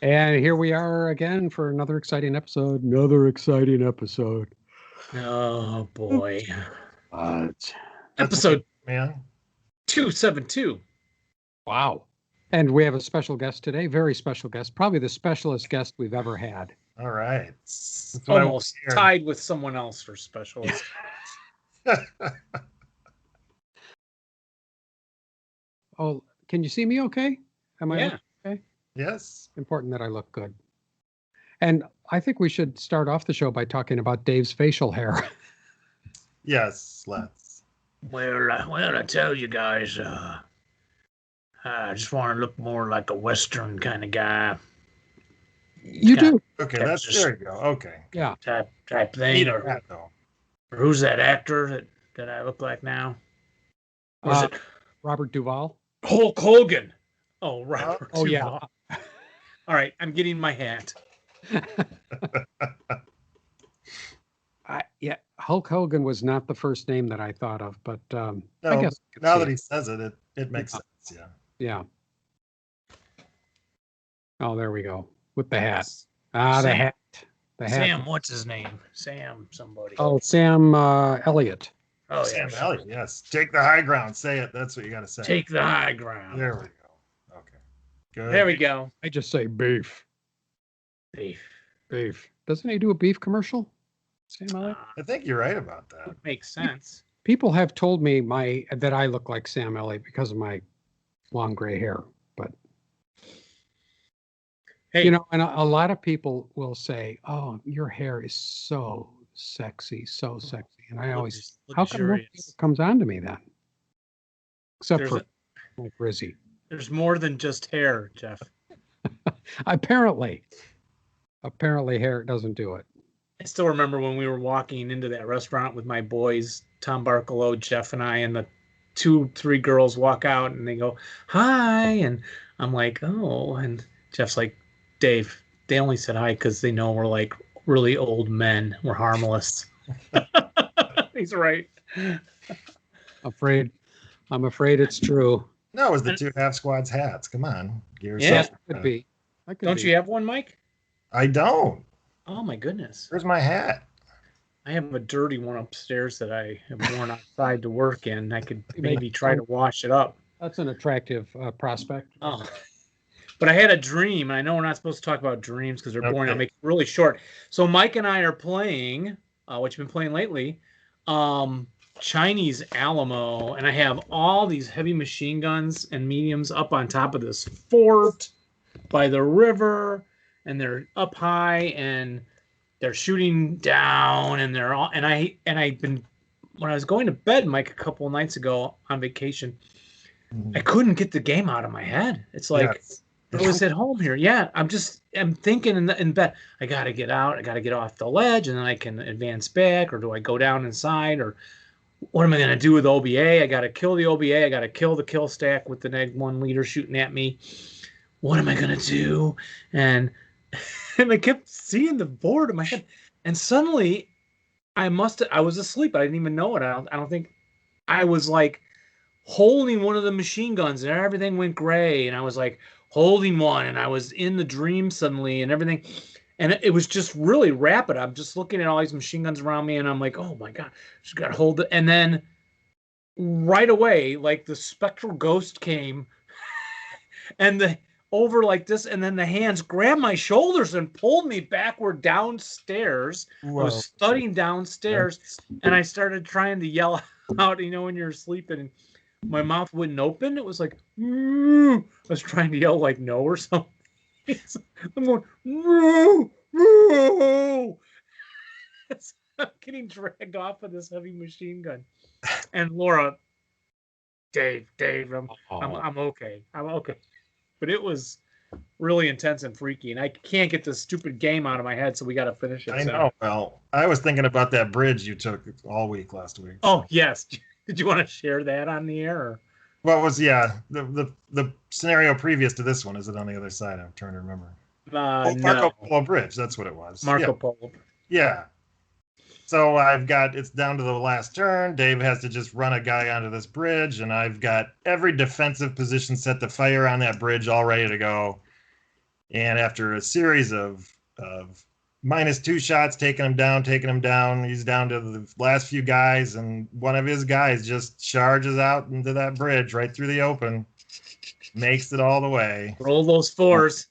And here we are again for another exciting episode. Another exciting episode. Oh boy. What? That's Episode man. 272. Wow. And we have a special guest today, very special guest, probably the specialist guest we've ever had. All right. That's what I want Almost to hear. tied with someone else for specialist. Oh, can you see me okay? Am I Yeah. okay? Yes. Important that I look good. And I think we should start off the show by talking about Dave's facial hair. Yes. Let's. Well, I tell you guys, I just want to look more like a Western kind of guy You Yeah. do. Okay. Yeah, That's just- there you go. Okay. Yeah. type thing. Need Or that though. who's that actor that I look like now? Or is Uh, it Robert Duvall. Hulk Hogan? Oh, Robert. Oh, yeah. Duvall. All right, I'm getting my hat. Yeah, Hulk Hogan was not the first name that I thought of, but I No, guess I could now see that it. he says it, it makes sense. Yeah. Yeah. Oh, there we go. With the hat. Yes. Ah, the Sam. hat. The hat. Sam, what's his name? Sam somebody. Oh, Sam Elliott. Oh, Sam yeah. Elliott. Yes. Take the high ground. Say it. That's what you got to say. Take the high ground. There we go. Okay. Good. There we go. I just say beef. Beef. Beef. Doesn't he do a beef commercial? Sam Elliott? I think you're right about that. Makes sense. People have told me that I look like Sam Elliott because of my long gray hair. But Hey, you know, and a lot of people will say, "Oh, your hair is so sexy, so sexy." And I always, how come nobody luxurious. comes on to me then? Except There's for a- like Rizzy. There's more than just hair, Jeff. Apparently hair doesn't do it. I still remember when we were walking into that restaurant with my boys, Tom Barkalow, Jeff, and I, and the 2-3 girls walk out and they go, "Hi," and I'm like, "Oh," and Jeff's like, "Dave, they only said hi because they know we're like really old men. We're harmless." He's right. I'm afraid it's true. No, it was the two half squads hats. Come on. Give yourself Yes, some could credit. be. I could Don't be. you have one, Mike? I don't. Oh my goodness. Where's my hat? I have a dirty one upstairs that I have worn outside to work in. I could You make- maybe try to wash it up. That's an attractive prospect. Oh, but I had a dream. I know we're not supposed to talk about dreams because they're boring. Okay. I'll make it really short. So Mike and I are playing, what you've been playing lately, Chinese Alamo, and I have all these heavy machine guns and mediums up on top of this fort by the river, and they're up high and they're shooting down, and they're all. And I've been when I was going to bed, Mike, a couple of nights ago on vacation, I couldn't get the game out of my head. It's like Yes. I was at home here. Yeah, I'm thinking in bed. I got to get out. I got to get off the ledge, and then I can advance back, or do I go down inside, or what am I going to do with OBA? I got to kill the OBA. I got to kill the kill stack with the neg 1 leader shooting at me. What am I going to do? And I kept seeing the board in my head, and suddenly I was asleep. I didn't even know it. I don't think I was like holding one of the machine guns, and everything went gray, and I was like holding one, and I was in the dream suddenly, and everything, and it was just really rapid. I'm just looking at all these machine guns around me, and I'm like, oh my god, just got to hold it. And then right away, like the spectral ghost came and the over like this, and then the hands grabbed my shoulders and pulled me backward downstairs. I Whoa. was studying downstairs, and I started trying to yell out, when you're sleeping, and my mouth wouldn't open. It was like, "Moo." I was trying to yell like no or something. I'm going, "Moo, moo." I'm getting dragged off of this heavy machine gun. And Laura, Dave, I'm okay. I'm okay. But it was really intense and freaky, and I can't get this stupid game out of my head, so we got to finish it. I so. know. Well, I was thinking about that bridge you took all week last week. Oh, yes. Did you want to share that on the air? Or? What was the scenario previous to this one? Is it on the other side? I'm trying to remember. No. Marco Polo Bridge. That's what it was. Marco Polo. Yeah. So it's down to the last turn. Dave has to just run a guy onto this bridge, and I've got every defensive position set to fire on that bridge all ready to go. And after a series of -2 shots, taking him down, he's down to the last few guys, and one of his guys just charges out into that bridge right through the open, makes it all the way. Roll those fours.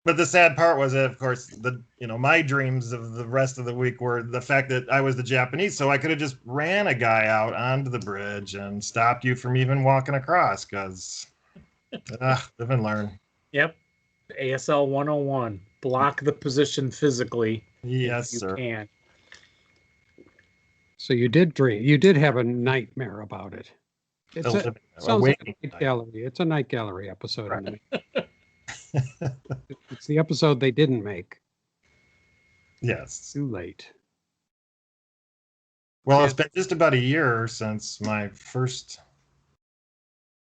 But the sad part was that, of course, my dreams of the rest of the week were the fact that I was the Japanese, so I could have just ran a guy out onto the bridge and stopped you from even walking across, because live and learn. Yep. ASL 101. Block the position physically. Yes, if you sir. can. So you did dream. You did have a nightmare about it. Sounds like a night gallery. It's a night gallery episode. Right. It's the episode they didn't make. Yes. Too late. Well, it's been just about a year since my first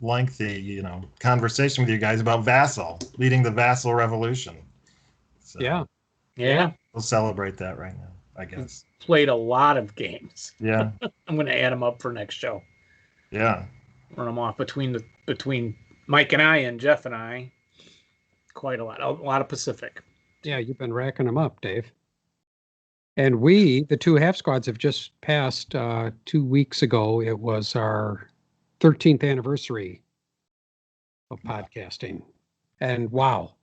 lengthy, conversation with you guys about Vassal, leading the Vassal Revolution. So yeah. We'll celebrate that right now, I guess. Played a lot of games. Yeah. I'm going to add them up for next show. Yeah. Run them off between Mike and I and Jeff and I. Quite a lot of Pacific. Yeah, you've been racking them up, Dave. And we, the two half squads, have just passed 2 weeks ago. It was our 13th anniversary of podcasting. And wow,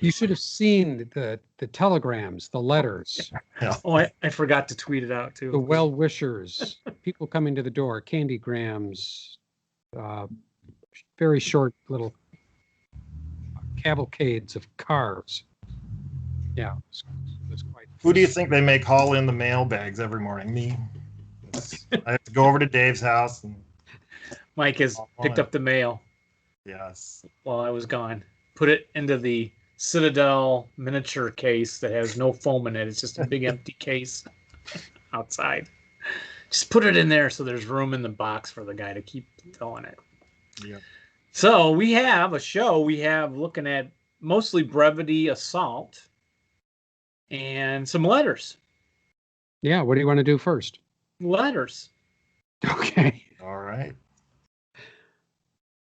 you should have seen the telegrams, the letters. Yeah. Oh, I forgot to tweet it out too. The well-wishers, people coming to the door, candygrams, very short little cavalcades of cars. Yeah, it was quite. Who do you think they make haul in the mail bags every morning? Me. I have to go over to Dave's house and Mike has picked up the mail. Yes. While I was gone. Put it into the Citadel miniature case that has no foam in it. It's just a big empty case outside. Just put it in there so there's room in the box for the guy to keep filling it. Yeah. So we have a show. We have looking at mostly brevity assault and some letters. Yeah, what do you want to do first? Letters. Okay. All right.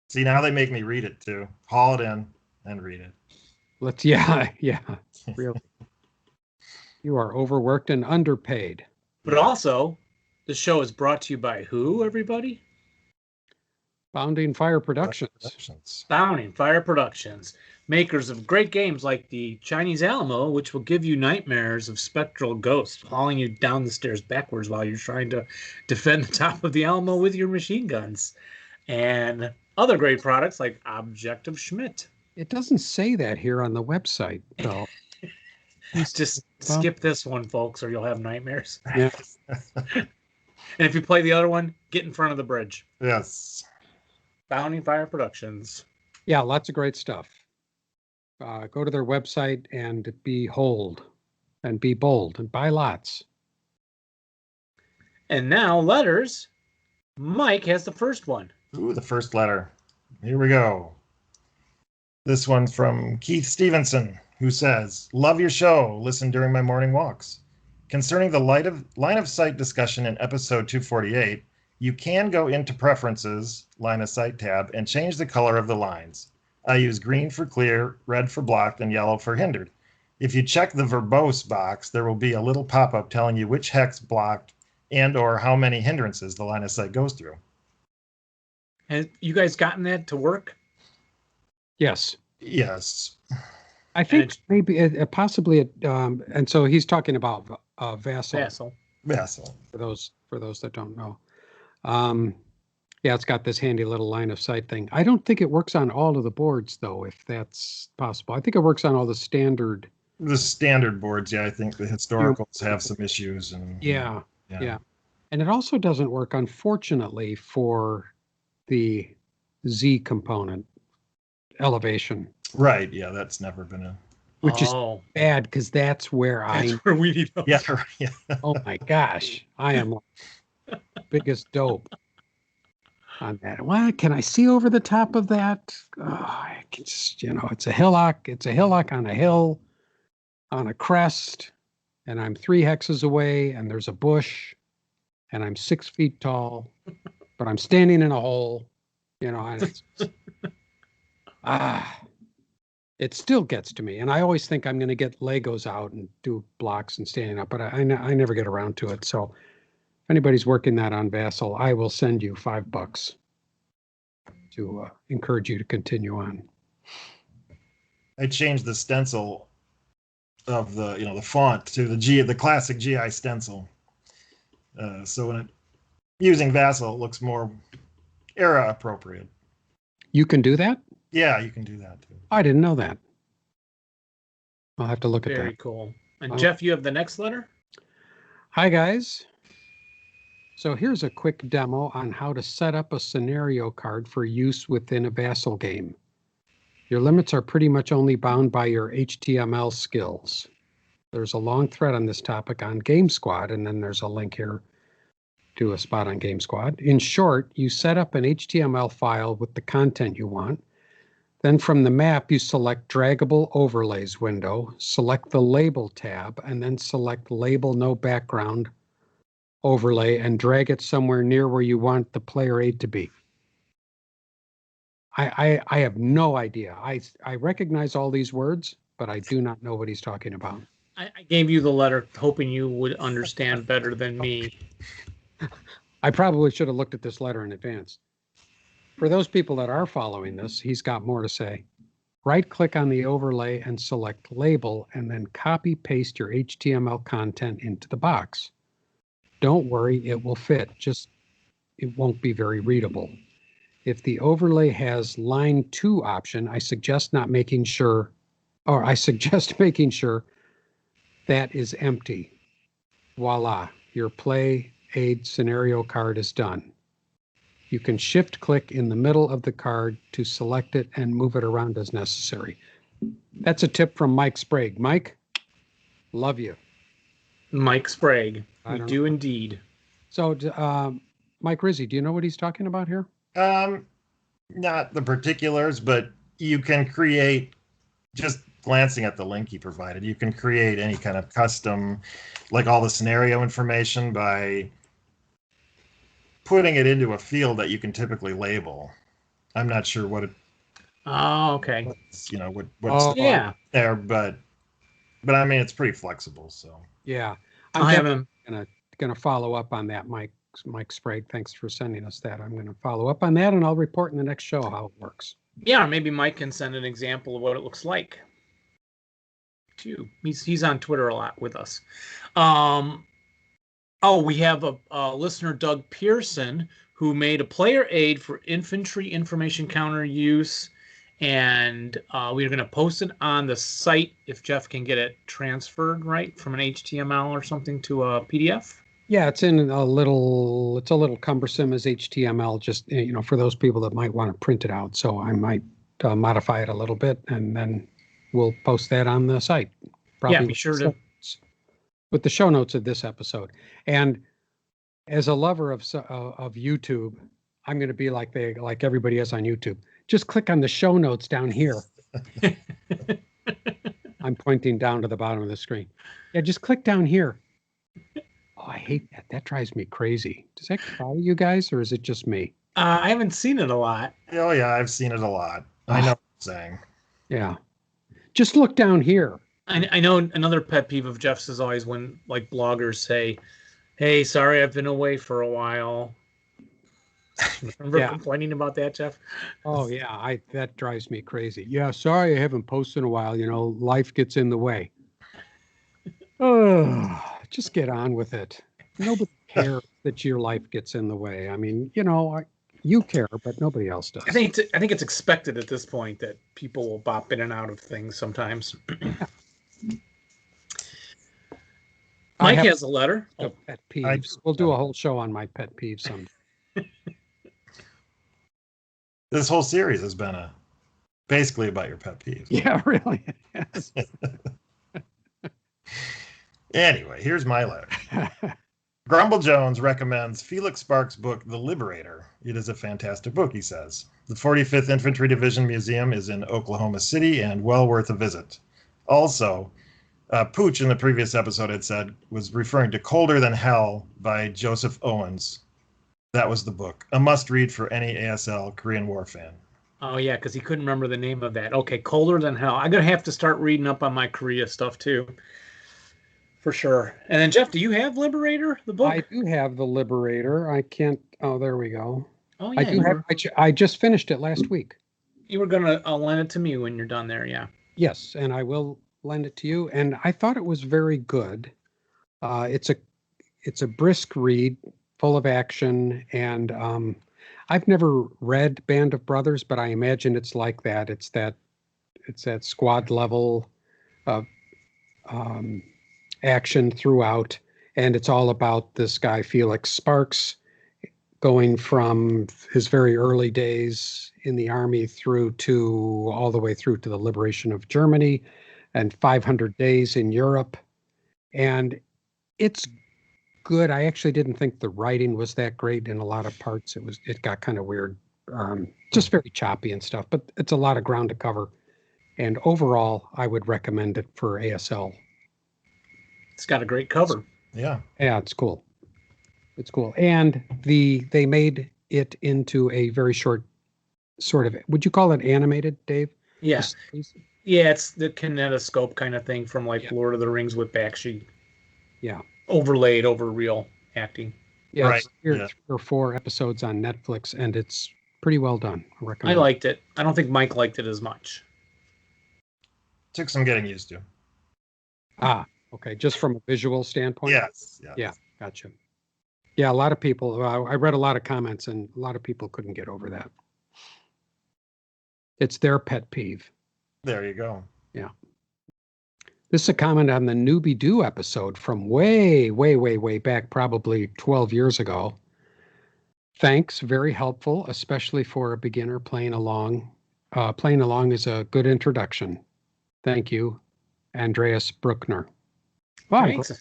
See, now they make me read it too. Haul it in and read it. Yeah, really. You are overworked and underpaid. But also, the show is brought to you by who, everybody? Bounding Fire Productions. Bounding Fire Productions. Makers of great games like the Chinese Alamo, which will give you nightmares of spectral ghosts hauling you down the stairs backwards while you're trying to defend the top of the Alamo with your machine guns. And other great products like Objective Schmidt. It doesn't say that here on the website, though. Just skip this one, folks, or you'll have nightmares. Yeah. And if you play the other one, get in front of the bridge. Yes. Bounding Fire Productions. Yeah, lots of great stuff. Go to their website and behold and be bold and buy lots. And now letters. Mike has the first one. Ooh, the first letter. Here we go. This one's from Keith Stevenson, who says, "Love your show. Listen during my morning walks. Concerning the line of sight discussion in episode 248, you can go into Preferences, Line of Sight tab, and change the color of the lines. I use green for clear, red for blocked, and yellow for hindered. If you check the verbose box, there will be a little pop-up telling you which hex blocked and or how many hindrances the line of sight goes through." Have you guys gotten that to work? Yes. Yes. I think maybe possibly and so he's talking about Vassal. Vassal. For those that don't know. Yeah, it's got this handy little line of sight thing. I don't think it works on all of the boards, though, if that's possible. I think it works on all the standard. The standard boards, yeah. I think the historicals have some issues. Yeah. And it also doesn't work, unfortunately, for the Z component elevation. Right. Yeah, that's never been a. Which is bad because that's where we need. Yeah. Yeah. Oh my gosh, I am like biggest dope on that. Well, can I see over the top of that? I can just, it's a hillock. It's a hillock on a hill, on a crest, and I'm 3 hexes away, and there's a bush, and I'm 6 feet tall, but I'm standing in a hole. And it's It still gets to me. And I always think I'm going to get Legos out and do blocks and standing up, but I never get around to it. So if anybody's working that on Vassal, I will send you $5 to encourage you to continue on. I changed the stencil of the font to the classic GI stencil. So when using Vassal, it looks more era appropriate. You can do that? Yeah, you can do that too. I didn't know that. I'll have to look at Very that. cool. And Jeff, you have the next letter? Hi, guys. So here's a quick demo on how to set up a scenario card for use within a Vassal game. Your limits are pretty much only bound by your HTML skills. There's a long thread on this topic on Game Squad, and then there's a link here to a spot on Game Squad. In short, you set up an HTML file with the content you want. Then from the map, you select Draggable Overlays window, select the Label tab, and then select Label No Background Overlay and drag it somewhere near where you want the player aid to be. I have no idea. I recognize all these words, but I do not know what he's talking about. I gave you the letter hoping you would understand better than me. I probably should have looked at this letter in advance. For those people that are following this, he's got more to say. Right-click on the overlay and select Label, and then copy-paste your HTML content into the box. Don't worry, it will fit, just it won't be very readable. If the overlay has line 2 option, I suggest making sure that is empty. Voila, your play aid scenario card is done. You can shift click in the middle of the card to select it and move it around as necessary. That's a tip from Mike Sprague. Mike, love you. Mike Sprague. I We don't do know. indeed. So, Mike Rizzi, do you know what he's talking about here? Not the particulars, but you can create, just glancing at the link he provided, you can create any kind of custom, like all the scenario information by putting it into a field that you can typically label. I'm not sure what it, Oh, okay. what's Oh, Yeah. there, but I mean, it's pretty flexible. So Yeah. I I'm haven't. going to follow up on that, Mike Sprague. Thanks for sending us that. I'm going to follow up on that, and I'll report in the next show how it works. Yeah, or maybe Mike can send an example of what it looks like. Too. He's on Twitter a lot with us. We have a listener, Doug Pearson, who made a player aid for infantry information counter use, and we're going to post it on the site if Jeff can get it transferred right from an HTML or something to a PDF. Yeah, it's a little cumbersome as HTML, just, for those people that might want to print it out. So I might modify it a little bit, and then we'll post that on the site. Yeah, be sure to. With the show notes of this episode. And as a lover of YouTube, I'm going to be like everybody is on YouTube. Just click on the show notes down here. I'm pointing down to the bottom of the screen. Yeah, just click down here. Oh, I hate that. That drives me crazy. Does that bother you guys, or is it just me? I haven't seen it a lot. oh yeah, I've seen it a lot. I know what I'm saying. Yeah. Just look down here. I know another pet peeve of Jeff's is always when like bloggers say, "Hey, sorry, I've been away for a while." Remember complaining about that, Jeff? Oh yeah, that drives me crazy. Yeah, sorry I haven't posted in a while. Life gets in the way. Oh, just get on with it. Nobody cares that your life gets in the way. I mean, you care, but nobody else does. I think it's expected at this point that people will bop in and out of things sometimes. Mike has a letter. Pet peeves. We'll do a whole show on my pet peeves someday. This whole series has been basically about your pet peeves. Yeah, really. Yes. Anyway, here's my letter. Grumble Jones recommends Felix Sparks' book, The Liberator. It is a fantastic book, he says. The 45th Infantry Division Museum is in Oklahoma City and well worth a visit. Also, Pooch in the previous episode was referring to Colder Than Hell by Joseph Owens. That was the book. A must read for any ASL Korean War fan. Oh yeah, because he couldn't remember the name of that. Okay, Colder Than Hell. I'm gonna have to start reading up on my Korea stuff too, for sure. And then Jeff, do you have Liberator, the I book? do have the Liberator. I can't. Oh, there we go. Oh I yeah, do have. I just finished it last week. you were gonna lend it to me when you're done there. Yeah. Yes, and I will lend it to you. And I thought it was very good. It's a brisk read, full of action, and I've never read Band of Brothers, but I imagine it's like that. It's that squad level of um, action throughout, and it's all about this guy Felix Sparks going from his very early days in the army through to all the way through to the liberation of Germany and 500 days in Europe. And it's good. I actually didn't think the writing was that great in a lot of parts. It got kind of weird, just very choppy and stuff, but it's a lot of ground to cover. And overall, I would recommend it for ASL. It's got a great cover. Yeah. Yeah, it's cool. It's cool. And they made it into a very short sort of, would you call it animated, Dave? Yeah. The series? Yeah, it's the kinetoscope kind of thing from like Yeah. Lord of the Rings with Bakshi Yeah. overlaid over real acting. Yeah, Right, it's three yeah. or four episodes on Netflix, and it's pretty well done. I I recommend it. liked it. I don't think Mike liked it as much. Took some getting used to. Ah, okay. Just from a visual standpoint? Yes. Yeah, gotcha. Yeah, a lot of people, I read a lot of comments, and a lot of people couldn't get over that. It's their pet peeve. There you go. This is a comment on the Newbie Doo episode from way, way, way, way back, probably 12 years ago. Thanks, very helpful, especially for a beginner playing along. Playing along is a good introduction. Thank you, Andreas Bruckner. Well, Thanks.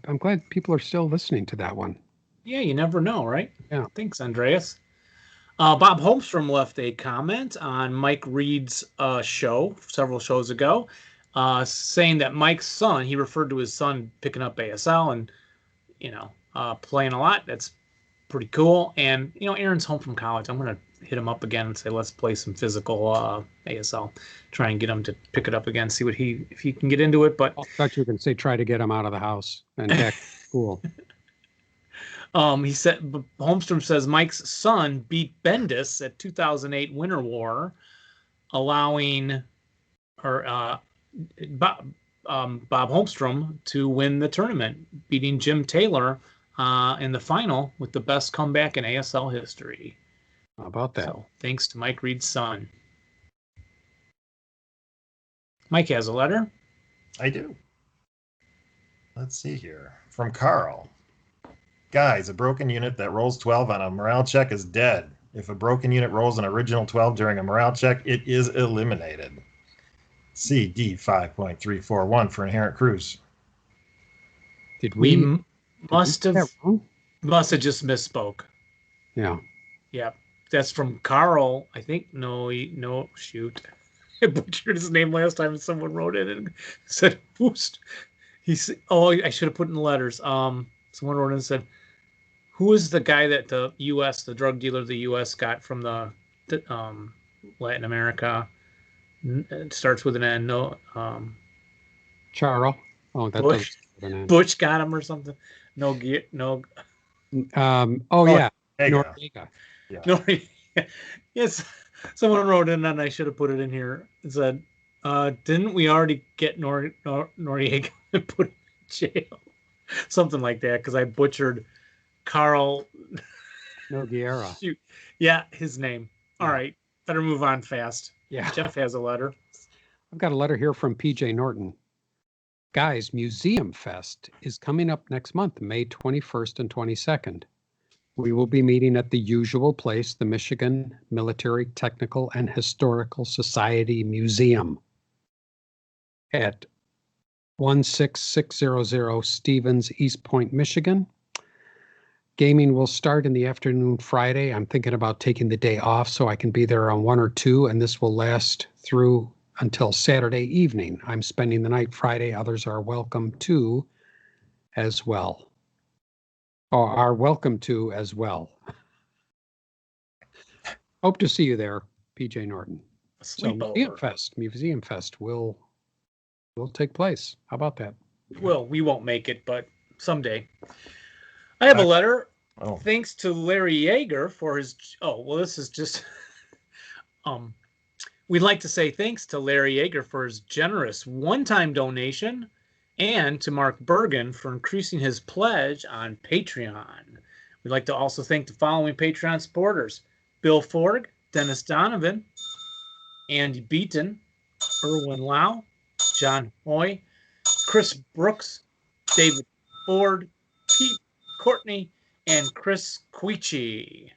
I'm glad people are still listening to that one. Yeah, you never know, right? Yeah. Thanks, Andreas. Bob Holmstrom left a comment on Mike Reed's show several shows ago, saying that Mike's son, he referred to his son picking up ASL and, playing a lot. That's pretty cool. And, Aaron's home from college. I'm going to hit him up again and say, let's play some physical ASL. Try and get him to pick it up again, see if he can get into it. But I thought you were going to say try to get him out of the house and back to school. he said, Holmstrom says Mike's son beat Bendis at 2008 Winter War, allowing Bob Holmstrom to win the tournament, beating Jim Taylor in the final with the best comeback in ASL history. How about that? So, thanks to Mike Reed's son. Mike has a letter. I do. Let's see here. From Carl. Guys, a broken unit that rolls 12 on a morale check is dead. If a broken unit rolls an original 12 during a morale check, it is eliminated. CD 5.341 for Inherent Cruise. Did We must get have that wrong? just misspoke. Yeah. Yeah, that's from Carl. I think no, shoot. I butchered his name last time and someone wrote it and said boost. I should have put in the letters. Someone wrote in and said, who is the guy that the drug dealer the US got from the Latin America? It starts with an N. No, Charo. Oh, that Bush. doesn't an Butch got him or something. No. Oh yeah. There you go. Noriega. Yeah. No, yes. Someone wrote in, and I should have put it in here. It said, "Didn't we already get Noriega and put him in jail?" Something like that, because I butchered Carl. Nogueira. Shoot, yeah, his name. All right, better move on fast. Yeah. Jeff has a letter. I've got a letter here from PJ Norton. Guys, Museum Fest is coming up next month, May 21st and 22nd. We will be meeting at the usual place, the Michigan Military Technical and Historical Society Museum at 16600 Stevens, East Point, Michigan. Gaming will start in the afternoon Friday. I'm thinking about taking the day off so I can be there on 1 or 2, and this will last through until Saturday evening. I'm spending the night Friday. Others are welcome to as well. Or are welcome to as well. Hope to see you there. PJ Norton. A So sleepover. Museum Fest will take place. How about that? Well, we won't make it, but someday. I have a letter. Oh. Thanks to Larry Yeager for his. Oh, well, this is just. We'd like to say thanks to Larry Yeager for his generous one-time donation, and to Mark Bergen for increasing his pledge on Patreon. We'd like to also thank the following Patreon supporters: Bill Forg, Dennis Donovan, Andy Beaton, Erwin Lau, John Hoy, Chris Brooks, David Ford, Pete Courtney, and Chris Quichi.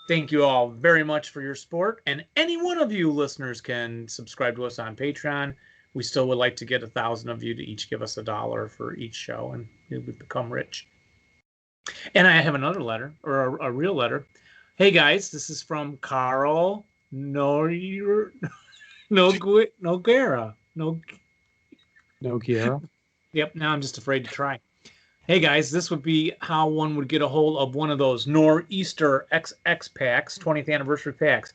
Thank you all very much for your support. And any one of you listeners can subscribe to us on Patreon. We still would like to get 1,000 of you to each give us $1 for each show, and we would become rich. And I have another letter, or a real letter. Hey guys, this is from Carl Noguera. Yep, now I'm just afraid to try. Hey guys, this would be how one would get a hold of one of those Nor'easter XX packs, 20th anniversary packs.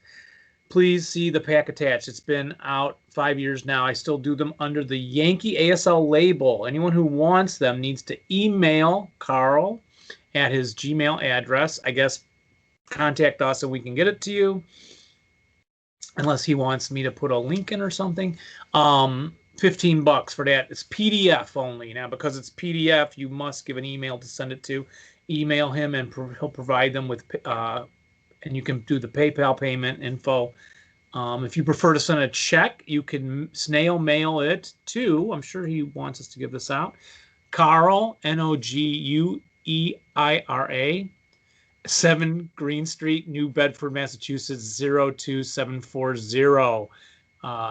Please see the pack attached. It's been out 5 years now. I still do them under the Yankee ASL label. Anyone who wants them needs to email Carl at his Gmail address. I guess contact us and we can get it to you. Unless he wants me to put a link in or something. $15 for that. It's PDF only. Now, because it's PDF, you must give an email to send it to. Email him, and he'll provide them with, and you can do the PayPal payment info. If you prefer to send a check, you can snail mail it to, I'm sure he wants us to give this out, Carl, Nogueira, 7 Green Street, New Bedford, Massachusetts, 02740.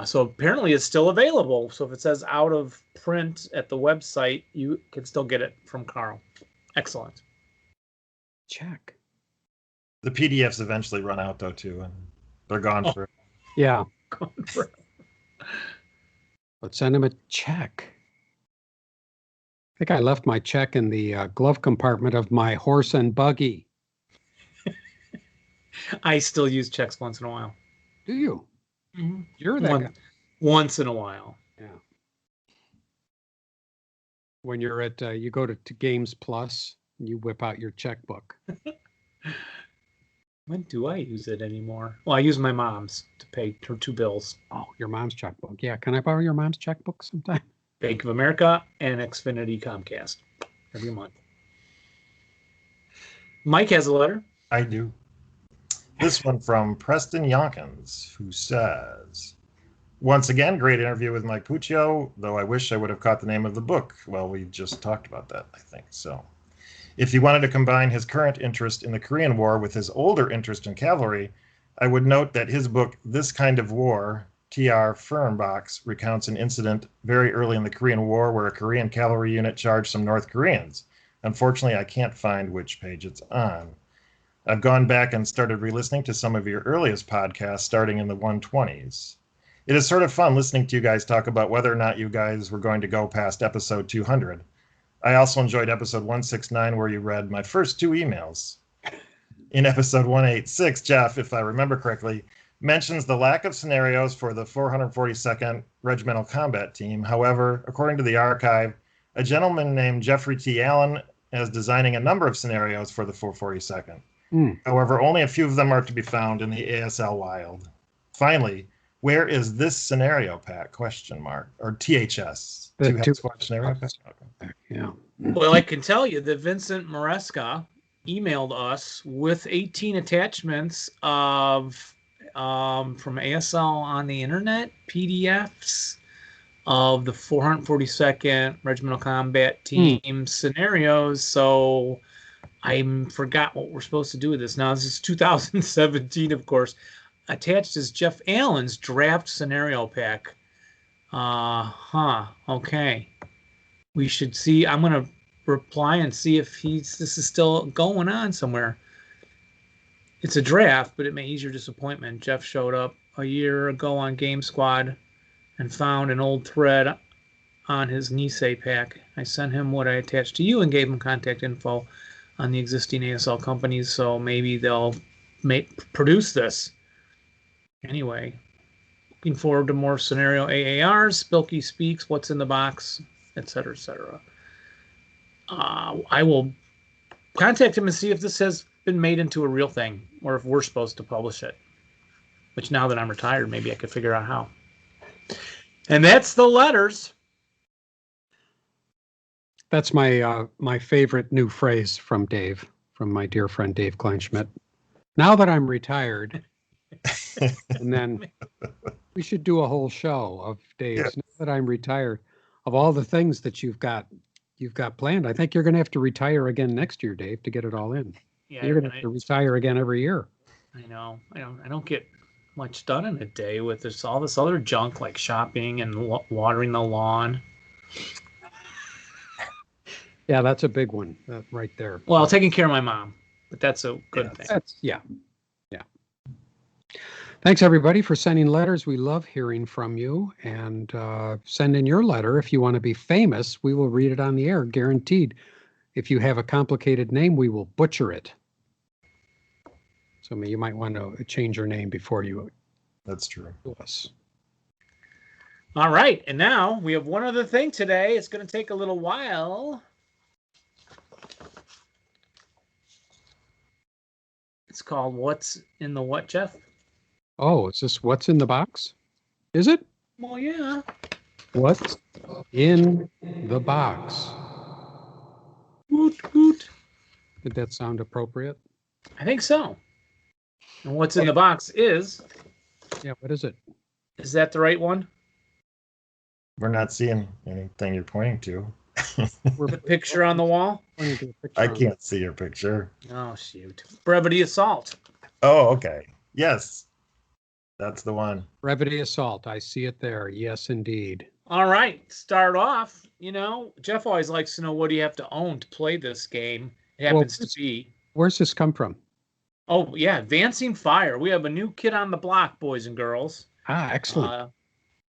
So apparently it's still available. So if it says out of print at the website, you can still get it from Carl. Excellent. Check. The PDFs eventually run out though too, and they're gone for. Yeah. But send him a check. I think I left my check in the glove compartment of my horse and buggy. I still use checks once in a while. Do you? Mm-hmm. You're that guy. Once in a while. Yeah. When you're at, you go to Games Plus, and you whip out your checkbook. When do I use it anymore? Well, I use my mom's to pay her 2 bills. Oh, your mom's checkbook. Yeah. Can I borrow your mom's checkbook sometime? Bank of America and Xfinity Comcast every month. Mike has a letter. I do. This one from Preston Yonkins, who says, once again, great interview with Mike Puccio, though I wish I would have caught the name of the book. Well, we just talked about that, I think. So if he wanted to combine his current interest in the Korean War with his older interest in cavalry, I would note that his book, This Kind of War, T.R. Fernbach's, recounts an incident very early in the Korean War where a Korean cavalry unit charged some North Koreans. Unfortunately, I can't find which page it's on. I've gone back and started re-listening to some of your earliest podcasts starting in the 120s. It is sort of fun listening to you guys talk about whether or not you guys were going to go past episode 200. I also enjoyed episode 169 where you read my first 2 emails. In episode 186, Jeff, if I remember correctly, mentions the lack of scenarios for the 442nd Regimental Combat Team. However, according to the archive, a gentleman named Jeffrey T. Allen is designing a number of scenarios for the 442nd. However, only a few of them are to be found in the ASL wild. Finally, where is this scenario pack? Question mark. Or THS. Two squad scenario pack? Okay. Yeah. Well, I can tell you that Vincent Maresca emailed us with 18 attachments of from ASL on the internet, PDFs of the 442nd Regimental Combat Team scenarios. So I forgot what we're supposed to do with this. Now, this is 2017, of course. Attached is Jeff Allen's draft scenario pack. Okay. We should see. I'm going to reply and see if this is still going on somewhere. It's a draft, but it may ease your disappointment. Jeff showed up a year ago on Game Squad and found an old thread on his Nisei pack. I sent him what I attached to you and gave him contact info on the existing ASL companies, so maybe they'll produce this. Anyway, looking forward to more scenario AARs. Spilky Speaks, What's in the Box, etc., etc. I will contact him and see if this has been made into a real thing or if we're supposed to publish it. Which now that I'm retired, maybe I could figure out how. And that's the letters. That's my my favorite new phrase from Dave, from my dear friend Dave Kleinschmidt. Now that I'm retired, and then we should do a whole show of Dave's. Now that I'm retired, of all the things that you've got planned, I think you're going to have to retire again next year, Dave, to get it all in. Yeah, you're going to have to retire again every year. I know. I don't get much done in a day with all this other junk like shopping and watering the lawn. Yeah, that's a big one right there. Well, taking care of my mom, but that's a good thing. Yeah. Thanks, everybody, for sending letters. We love hearing from you. And send in your letter. If you want to be famous, we will read it on the air, guaranteed. If you have a complicated name, we will butcher it. So you might want to change your name before you. That's true. To us. All right. And now we have one other thing today. It's going to take a little while. It's called What's in the What, Jeff? Oh, is this What's in the Box? Is it? Well, yeah. What's in the box? Woot, woot. Did that sound appropriate? I think so. And what's in the box is... Yeah, what is it? Is that the right one? We're not seeing anything you're pointing to. The picture on the wall? I can't see your picture. Oh, shoot. Brevity Assault. Oh, okay. Yes. That's the one. Brevity Assault. I see it there. Yes, indeed. All right. Start off. Jeff always likes to know what do you have to own to play this game. It happens to be. Where's this come from? Oh, yeah. Advancing Fire. We have a new kid on the block, boys and girls. Ah, excellent.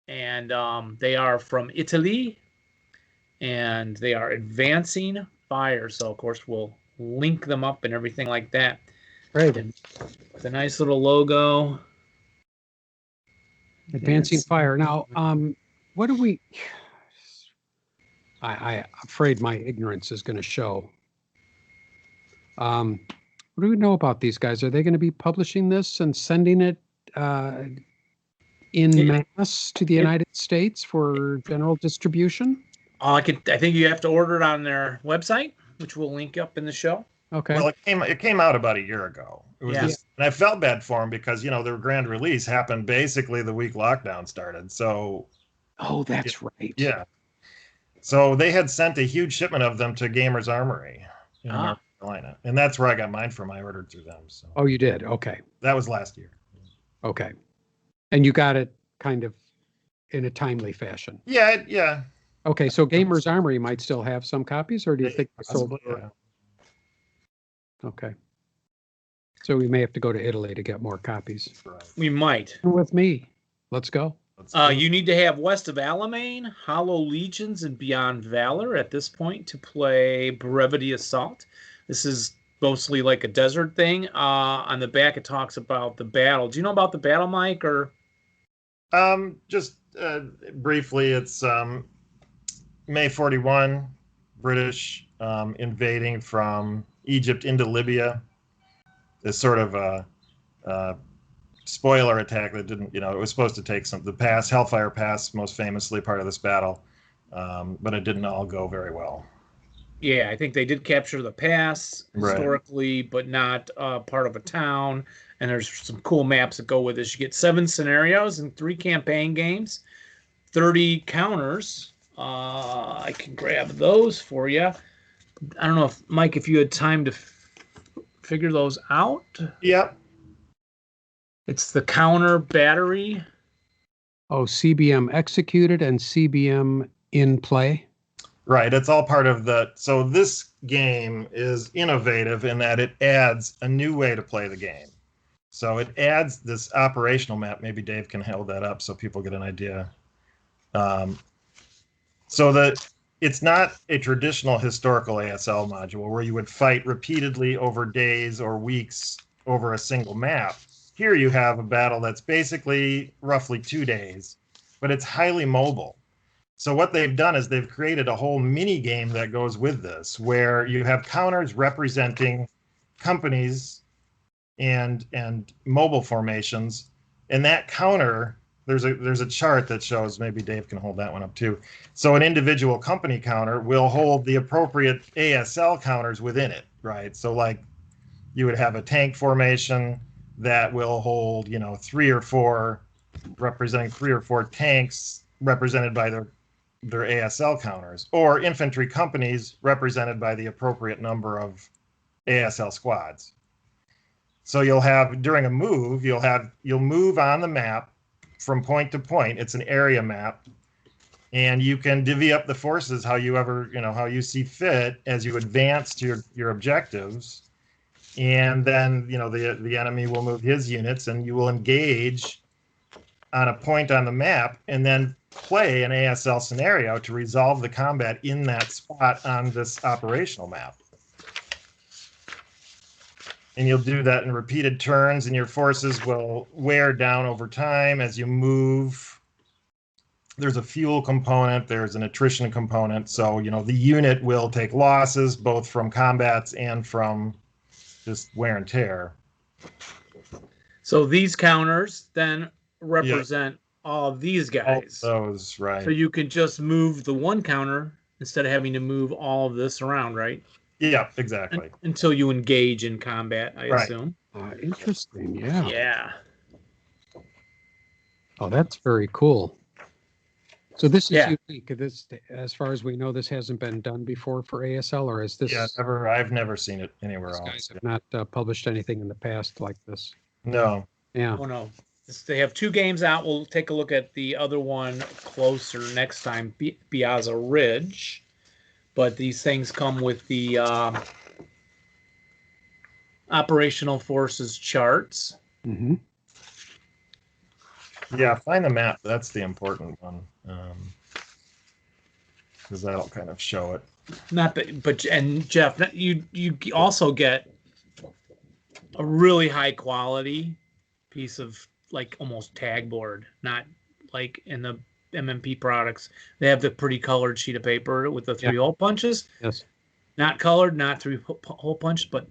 And they are from Italy. And they are Advancing Fire. So, of course, we'll link them up and everything like that. Great. With a nice little logo. Advancing Fire. Now, what do we... I'm afraid my ignorance is going to show. What do we know about these guys? Are they going to be publishing this and sending it in mass to the United States for general distribution? I think you have to order it on their website, which we'll link up in the show. Okay. Well, it came out about a year ago. It was just, and I felt bad for them because their grand release happened basically the week lockdown started. So. Oh, that's right. Yeah. So they had sent a huge shipment of them to Gamers Armory in North Carolina, and that's where I got mine from. I ordered through them. So. Oh, you did? Okay. That was last year. Okay. And you got it kind of in a timely fashion. Yeah. Yeah. Okay, so Gamers Armory might still have some copies, or do you think they sold it? Yeah. Okay. So we may have to go to Italy to get more copies. Right. We might. With me. Let's go. You need to have West of Alamein, Hollow Legions, and Beyond Valor at this point to play Brevity Assault. This is mostly like a desert thing. On the back, it talks about the battle. Do you know about the battle, Mike? Or just briefly, it's May 41, British invading from Egypt into Libya. This sort of a spoiler attack that didn't, it was supposed to take the pass, Hellfire Pass, most famously part of this battle, but it didn't all go very well. Yeah, I think they did capture the pass historically, but not part of a town. And there's some cool maps that go with this. You get 7 scenarios and 3 campaign games, 30 counters. I can grab those for you. I don't know if Mike, if you had time to figure those out. Yep. It's the counter battery. Oh, CBM executed and CBM in play. Right. It's all part of so this game is innovative in that it adds a new way to play the game. So it adds this operational map. Maybe Dave can hold that up so people get an idea. So that it's not a traditional historical ASL module where you would fight repeatedly over days or weeks over a single map. Here you have a battle that's basically roughly 2 days, but it's highly mobile. So what they've done is they've created a whole mini game that goes with this, where you have counters representing companies and mobile formations, and that counter, there's a chart that shows, maybe Dave can hold that one up too. So an individual company counter will hold the appropriate ASL counters within it, right? So like you would have a tank formation that will hold, 3 or 4, representing 3 or 4 tanks represented by their ASL counters, or infantry companies represented by the appropriate number of ASL squads. So you'll have, during a move, you'll move on the map from point to point. It's an area map, and you can divvy up the forces how you see fit as you advance to your objectives. And then, the enemy will move his units, and you will engage on a point on the map, and then play an ASL scenario to resolve the combat in that spot on this operational map. And you'll do that in repeated turns, and your forces will wear down over time as you move. There's a fuel component, there's an attrition component, so the unit will take losses both from combats and from just wear and tear. So these counters then represent all of these guys. All those, right. So you can just move the one counter instead of having to move all of this around, right? Yeah, exactly. Until you engage in combat, I Right. assume. Interesting. Yeah. Yeah. Oh, that's very cool. So this is Yeah. unique. This, as far as we know, this hasn't been done before for ASL, or is this? Yeah, I've never seen it anywhere These else. guys have not published anything in the past like this. No. Yeah. Oh no. They have 2 games out. We'll take a look at the other one closer next time, Biazza Ridge. But these things come with the operational forces charts. Mm-hmm. Yeah, find the map. That's the important one, because that'll kind of show it. Not that, but and Jeff, you also get a really high quality piece of like almost tag board, not like in the MMP products. They have the pretty colored sheet of paper with the 3 hole punches. Yes. Not colored, not 3 hole punch, but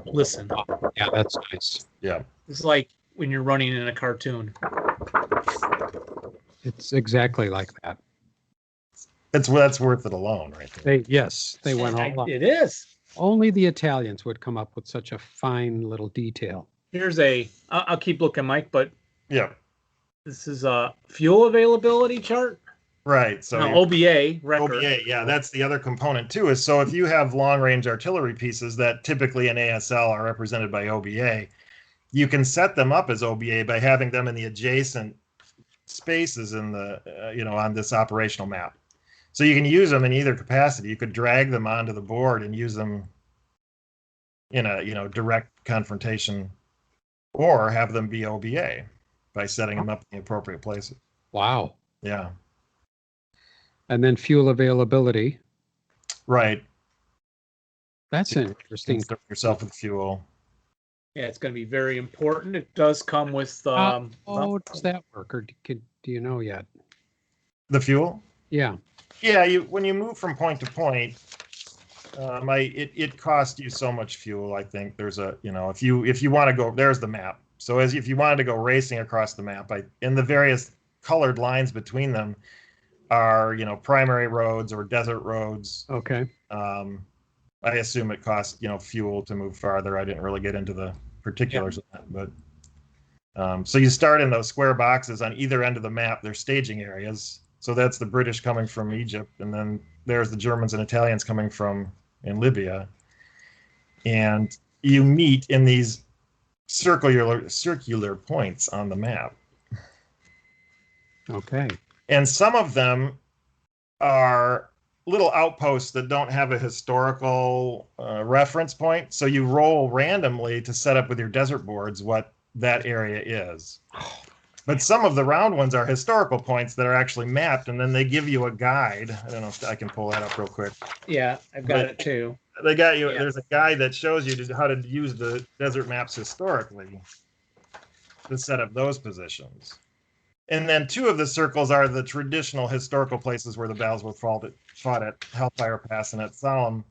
listen, Yeah, that's nice. Yeah. it's like when you're running in a cartoon. It's exactly like that. That's worth it alone, right there. They went all out. It is. Only the Italians would come up with such a fine little detail. Here's I'll keep looking, Mike, but Yeah. this is a fuel availability chart. Right. So No, OBA record. OBA, yeah, that's the other component too. Is so if you have long range artillery pieces that typically in ASL are represented by OBA, you can set them up as OBA by having them in the adjacent spaces in the on this operational map. So you can use them in either capacity. You could drag them onto the board and use them in a direct confrontation, or have them be OBA by setting them up in the appropriate places. Wow. Yeah. And then fuel availability. Right. That's interesting. Insert yourself with fuel. Yeah, it's going to be very important. It does come with. How does that work, or do you know yet? The fuel? Yeah. Yeah, when you move from point to point, it costs you so much fuel. I think there's if you want to go, there's the map. So if you wanted to go racing across the map, in the various colored lines between them are primary roads or desert roads. Okay. I assume it costs fuel to move farther. I didn't really get into the particulars of that, but so you start in those square boxes on either end of the map. They're staging areas. So that's the British coming from Egypt, and then there's the Germans and Italians coming from in Libya. And you meet in these circular points on the map. Okay. And some of them are little outposts that don't have a historical reference point. So you roll randomly to set up with your desert boards what that area is. But some of the round ones are historical points that are actually mapped, and then they give you a guide. I don't know if I can pull that up real quick. Yeah, I've got it too. They got you. Yeah. There's a guide that shows you how to use the desert maps historically to set up those positions. And then 2 of the circles are the traditional historical places where the battles were fought at Hellfire Pass and at Solemn.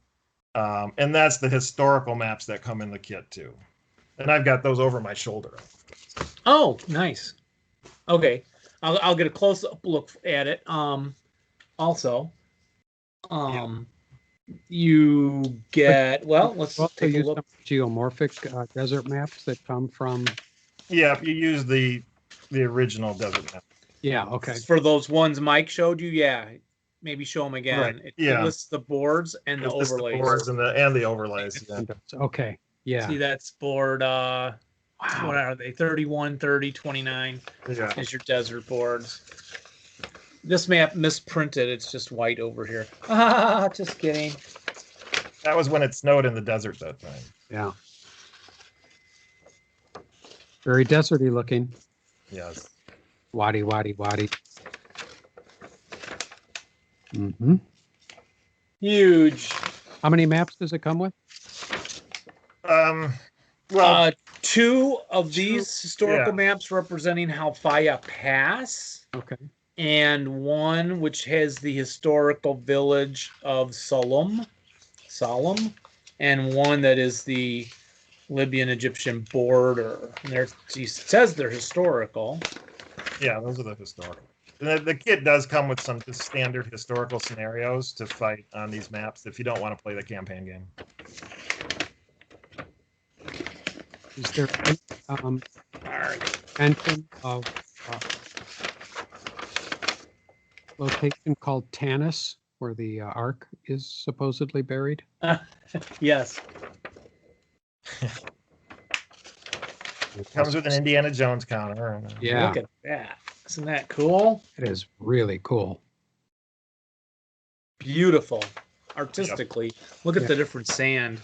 And that's the historical maps that come in the kit too. And I've got those over my shoulder. Oh, nice. Okay, I'll get a close up look at it. Also, you get let's Also take a use look. some geomorphic desert maps that come from. Yeah, if you use the original desert map. Yeah. Okay. For those ones Mike showed you. Yeah, maybe show them again. Right, It yeah. lists the boards and the It's just overlays. the boards and the overlays. Yeah. Okay. Yeah. See, that's board. Wow. What are they? 31, 30, 29 Yeah. is your desert boards. This map misprinted. It's just white over here. Ah, just kidding. That was when it snowed in the desert that time. Yeah. Very deserty looking. Yes. Wadi, wadi, wadi. Mm-hmm. Huge. How many maps does it come with? Well, 2 of these historical yeah. maps representing Halfaya Pass, Okay. and 1 which has the historical village of Solemn, and 1 that is the Libyan-Egyptian border. And it says they're historical. yeah, those are the historical. The kit does come with some just standard historical scenarios to fight on these maps if you don't want to play the campaign game. Is there any, mention of location called Tanis, where the Ark is supposedly buried? Yes. It comes with an Indiana Jones counter. Yeah, Look at that. Isn't that cool? it is really cool. Beautiful. Artistically. Look at Yeah. the different sand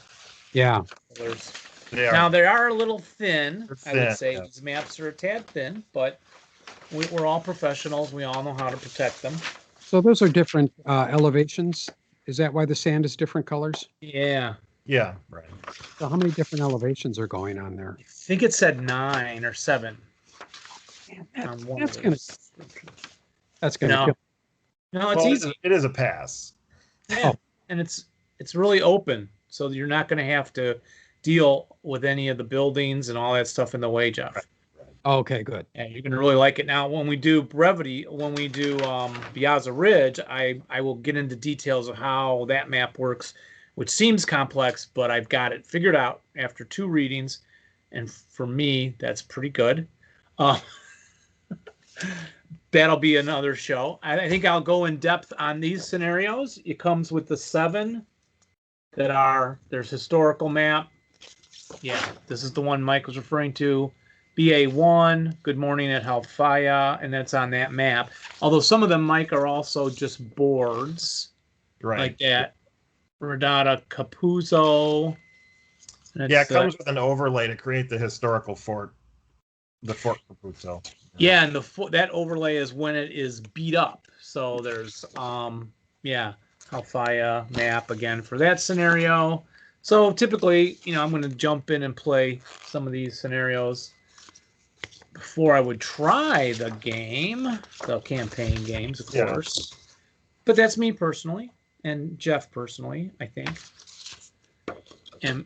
Yeah. colors. They are. Now, they are a little thin. They're I would thin, say yeah. these maps are a tad thin, but we're all professionals. We all know how to protect them. So those are different elevations. Is that why the sand is different colors? Yeah. Yeah, right. So how many different elevations are going on there? I think it said 9 or 7. Man, on one that's of gonna those. gonna No. kill. No, it's Well, easy. it is a pass. Yeah. Oh. And it's really open. So you're not going to have to deal with any of the buildings and all that stuff in the way, Jeff. Right. Okay, good. And you're going to really like it. Now, when we do Biazza Ridge, I will get into details of how that map works, which seems complex, but I've got it figured out after 2 readings. And for me, that's pretty good. That'll be another show. I think I'll go in depth on these scenarios. It comes with the 7 there's historical map. Yeah, this is the one Mike was referring to. BA1, Good Morning at Halfaya, and that's on that map. Although some of them, Mike, are also just boards Right. like that. Radata Capuzzo. Yeah, it comes with an overlay to create the historical fort. The Fort Caputo. Yeah, and that overlay is when it is beat up. So there's Halfaya map again for that scenario. So typically, I'm going to jump in and play some of these scenarios before I would try the game, the campaign games, of course. But that's me personally, and Jeff personally, I think. And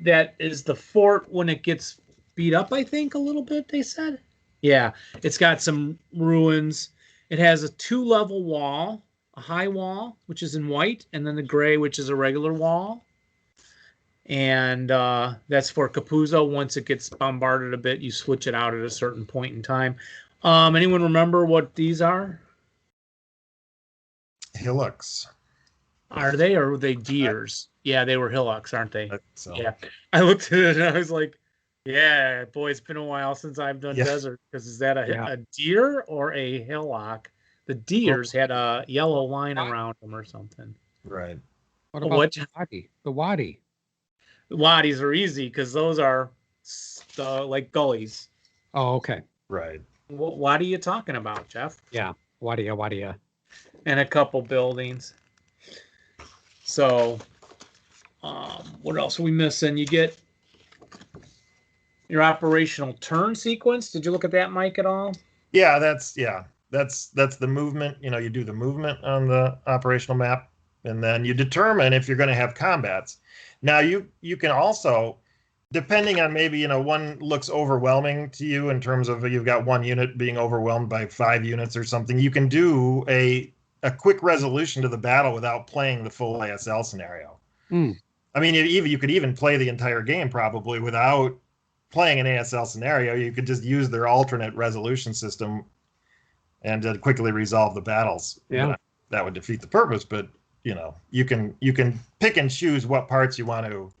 that is the fort when it gets beat up, I think, a little bit, they said. Yeah, it's got some ruins. It has a 2-level wall, a high wall, which is in white, and then the gray, which is a regular wall. And that's for Capuzzo. Once it gets bombarded a bit, you switch it out at a certain point in time. Anyone remember what these are? Hillocks. Are they, or were they deers? Yeah, they were hillocks, aren't they? So. Yeah. I looked at it and I was like, yeah, boy, it's been a while since I've done desert. Because is that a deer or a hillock? The deers had a yellow line around them or something. Right. What about the wadi? The wadi. The wadis are easy because those are like gullies. Oh, okay. Right. What wadi are you talking about, Jeff? Yeah, wadia, wadia. And a couple buildings. So What else are we missing? You get your operational turn sequence. Did you look at that, Mike, at all? Yeah, that's the movement. You do the movement on the operational map, and then you determine if you're going to have combats. Now you can also, depending on maybe one looks overwhelming to you in terms of you've got one unit being overwhelmed by 5 units or something, you can do a quick resolution to the battle without playing the full ASL scenario. I mean, you could even play the entire game probably without playing an ASL scenario. You could just use their alternate resolution system and quickly resolve the battles. Yeah, that would defeat the purpose, but you can pick and choose what parts you want to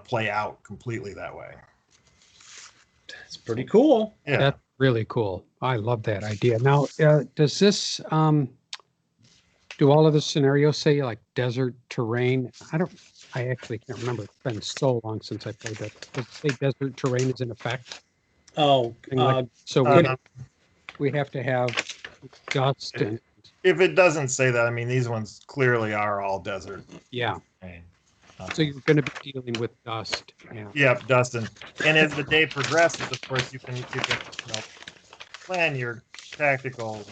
play out completely that way. It's pretty cool. Yeah, that's really cool. I love that idea. Now, does this do all of the scenarios say like desert terrain? I actually can't remember. It's been so long since I played that. Does it say desert terrain is in effect? Oh, So we have to have dust and if it doesn't say that, I mean, these ones clearly are all desert. yeah. terrain. So you're going to be dealing with dust. Yeah. Yep, Dustin. And as the day progresses, of course, you can plan your tactical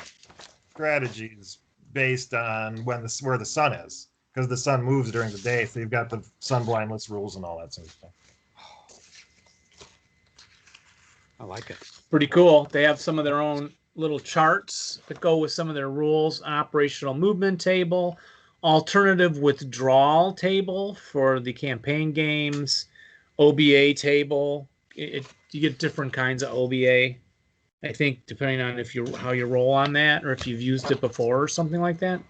strategies based on where the sun is, because the sun moves during the day. So you've got the sun blindness rules and all that sort of stuff. I like it. pretty cool. They have some of their own little charts that go with some of their rules. An operational movement table, alternative withdrawal table for the campaign games, OBA table. You get different kinds of OBA, I think, depending on how you roll on that, or if you've used it before or something like that.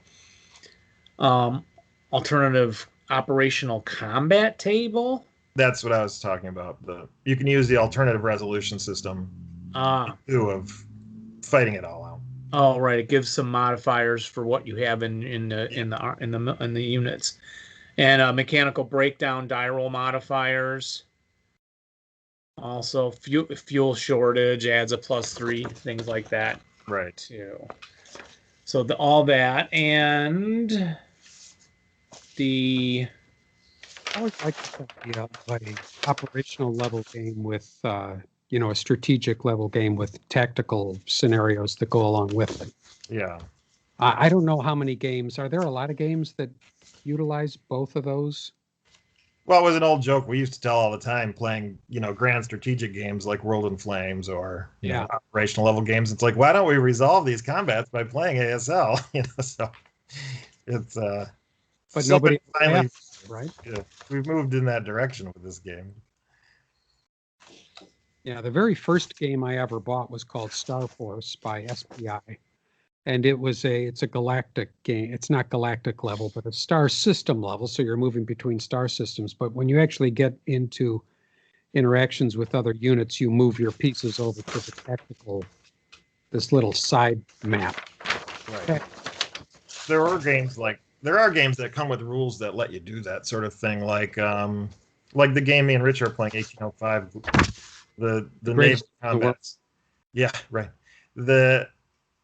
Alternative operational combat table. That's what I was talking about. You can use the alternative resolution system too of fighting it all out. Oh, right. It gives some modifiers for what you have in the units, and mechanical breakdown die roll modifiers. Also, fuel shortage adds a +3, things like that. Right. Too. So all that, and the I always like the idea of an operational level game with, a strategic level game with tactical scenarios that go along with it. Yeah. I don't know how many games. Are there a lot of games that utilize both of those? Well, it was an old joke we used to tell all the time playing, grand strategic games like World in Flames or operational level games. It's like, why don't we resolve these combats by playing ASL? So it's But nobody finally, right? We've moved in that direction with this game. Yeah, the very first game I ever bought was called Star Force by SPI. And it's a galactic game. It's not galactic level, but a star system level. So you're moving between star systems. But when you actually get into interactions with other units, you move your pieces over to the tactical, this little side map. Right. There are games that come with rules that let you do that sort of thing, like the game me and Rich are playing, 1805, the naval combats. Yeah, right.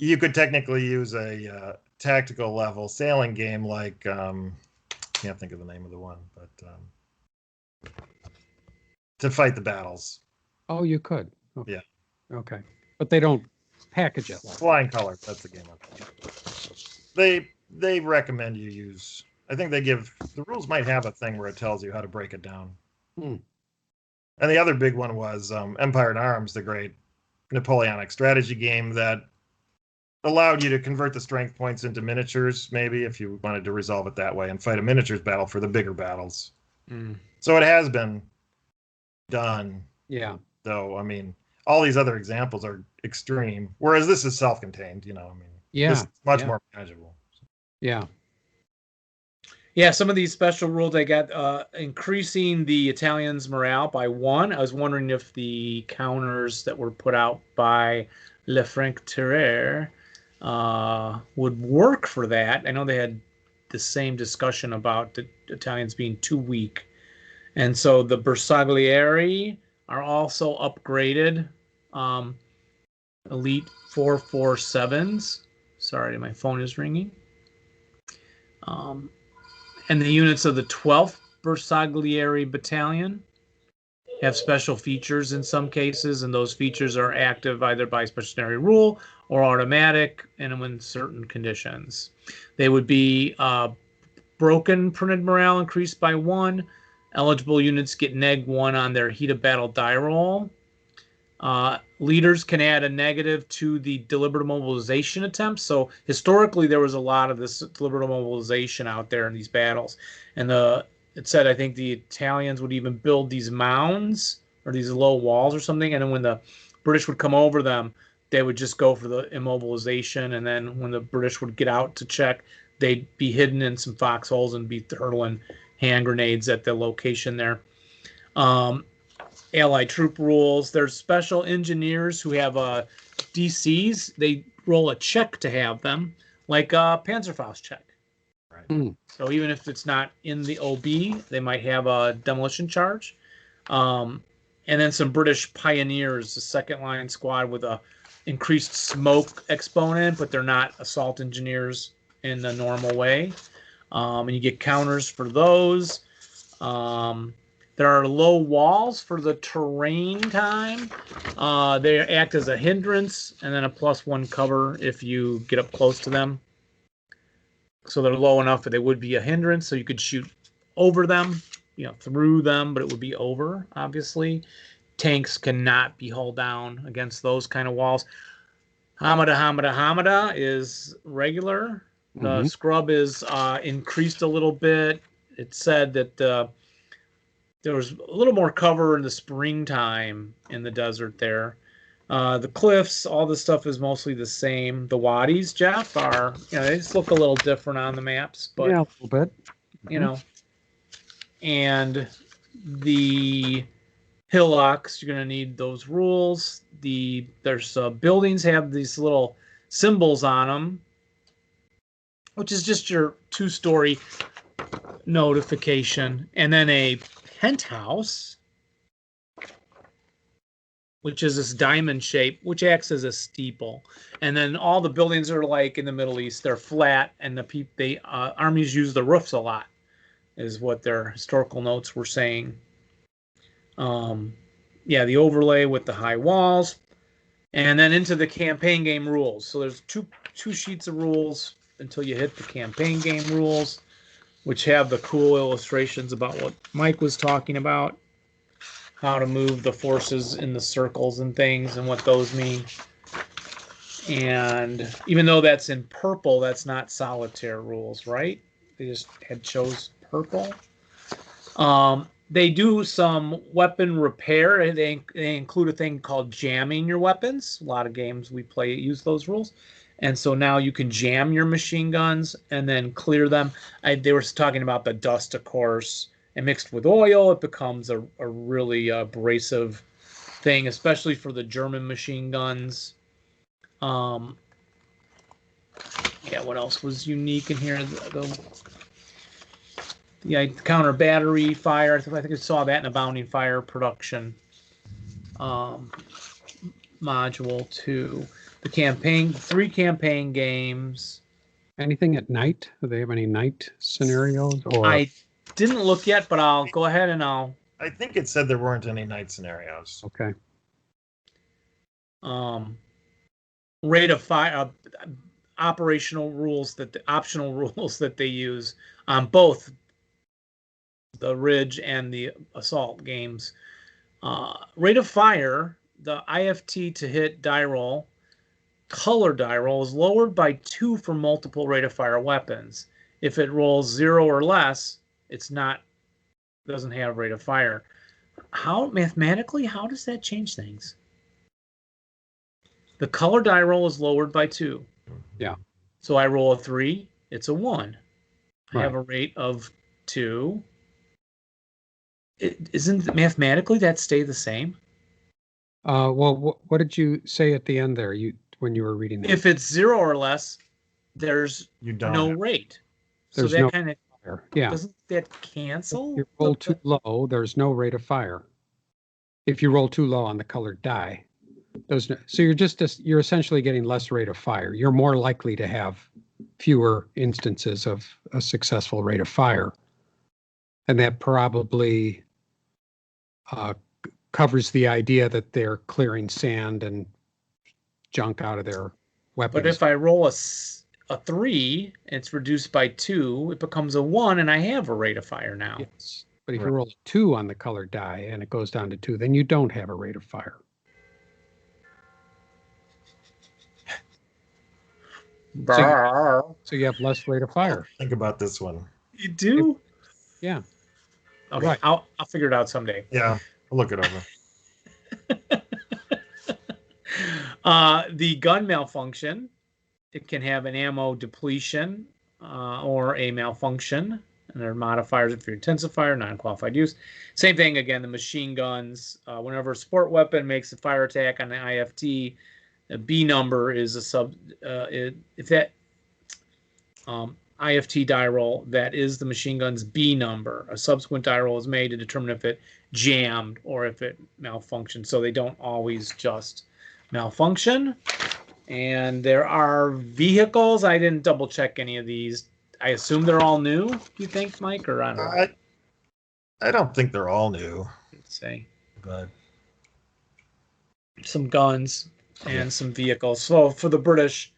You could technically use a tactical level sailing game like can't think of the name of the one, but to fight the battles. Oh, you could. Okay. Yeah. Okay. But they don't package it. Flying Colors, that's the game. They recommend you use. I think the rules might have a thing where it tells you how to break it down. And the other big one was Empire in Arms, the great Napoleonic strategy game that allowed you to convert the strength points into miniatures, maybe if you wanted to resolve it that way and fight a miniatures battle for the bigger battles. So it has been done. Yeah. Though, I mean, all these other examples are extreme, whereas this is self-contained, Yeah. This is much more manageable. Yeah. Yeah, some of these special rules I got increasing the Italians' morale by 1. I was wondering if the counters that were put out by Le Franc Terreur would work for that. I know they had the same discussion about the Italians being too weak. And so the Bersaglieri are also upgraded. Elite 447s. Sorry, my phone is ringing. And the units of the 12th Bersaglieri Battalion have special features in some cases, and those features are active either by special rule or automatic, and when certain conditions. They would be broken printed morale increased by 1. Eligible units get -1 on their heat of battle die roll. Leaders can add a negative to the deliberate mobilization attempts. So historically, there was a lot of this deliberate mobilization out there in these battles. And it said, I think the Italians would even build these mounds or these low walls or something. And then when the British would come over them, they would just go for the immobilization. And then when the British would get out to check, they'd be hidden in some foxholes and be hurling hand grenades at the location there. Allied troop rules. There's special engineers who have DCs. They roll a check to have them, like a Panzerfaust check. Right. So even if it's not in the OB, they might have a demolition charge. And then some British pioneers, the second line squad with a increased smoke exponent, but they're not assault engineers in the normal way. And you get counters for those. There are low walls for the terrain time. They act as a hindrance and then a +1 cover if you get up close to them. So they're low enough that they would be a hindrance, so you could shoot over them, through them, but it would be over, obviously. Tanks cannot be hauled down against those kind of walls. Hamada is regular. The scrub is increased a little bit. It said that there was a little more cover in the springtime in the desert there. The cliffs, all this stuff is mostly the same. The wadis, Jeff, are, they just look a little different on the maps, but yeah, a little bit. And the hillocks, you're going to need those rules. There's buildings have these little symbols on them, which is just your 2-story notification, and then a penthouse, which is this diamond shape, which acts as a steeple. And then all the buildings are like in the Middle East, they're flat, and the armies use the roofs a lot, is what their historical notes were saying. The overlay with the high walls, and then into the campaign game rules. So there's two sheets of rules until you hit the campaign game rules, which have the cool illustrations about what Mike was talking about, how to move the forces in the circles and things and what those mean. And even though that's in purple, that's not solitaire rules, right? They just chose purple. They do some weapon repair, and they include a thing called jamming your weapons. A lot of games we play use those rules. And so now you can jam your machine guns and then clear them. They were talking about the dust, of course, and mixed with oil, it becomes a really abrasive thing, especially for the German machine guns. What else was unique in here? Counter battery fire. I think I saw that in a Bounding Fire production module too. The 3 campaign games. Anything at night? Do they have any night scenarios? Or I didn't look yet, but I'll go ahead and I'll. I think it said there weren't any night scenarios. Okay. Rate of fire, optional rules optional rules that they use on both the Ridge and the Assault games. Rate of fire, the IFT to hit die roll, color die roll is lowered by 2 for multiple rate of fire weapons. If it rolls 0 or less, doesn't have rate of fire. Mathematically, how does that change things? The color die roll is lowered by 2. Yeah. So I roll a 3, it's a 1. Right. I have a rate of 2. Isn't mathematically that stay the same? Well, what did you say at the end there? When you were reading that? If it's 0 or less, there's no rate. There's so that no kind of fire. Yeah. Doesn't that cancel? If you roll too low, there's no rate of fire. If you roll too low on the colored die, so you're essentially getting less rate of fire. You're more likely to have fewer instances of a successful rate of fire. And that probably covers the idea that they're clearing sand and junk out of their weapons. But if I roll a 3, it's reduced by 2, it becomes a 1, and I have a rate of fire now. Yes. But if you roll a 2 on the colored die and it goes down to 2, then you don't have a rate of fire. So you have less rate of fire. Think about this one. You do? Yeah. Okay, Right. I'll figure it out someday. Yeah, I'll look it over. The gun malfunction, it can have an ammo depletion or a malfunction. And there are modifiers if you're intensifier, non-qualified use. Same thing again, the machine guns. Whenever a sport weapon makes a fire attack on the IFT, a B number is a sub. If that IFT die roll, that is the machine gun's B number. A subsequent die roll is made to determine if it jammed or if it malfunctioned. So they don't always just malfunction. And there are vehicles. I didn't double check any of these. I assume they're all new. Do you think, Mike, or I don't know? I don't think they're all new, Let's say but some guns and some vehicles. So for the British,